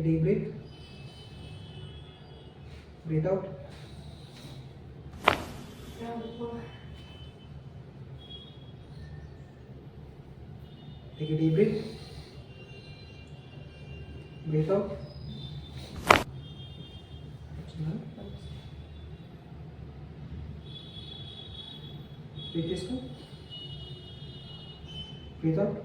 deep breath. Breathe out. Take a deep breath. Breathe out. Breathe this one. Breathe out.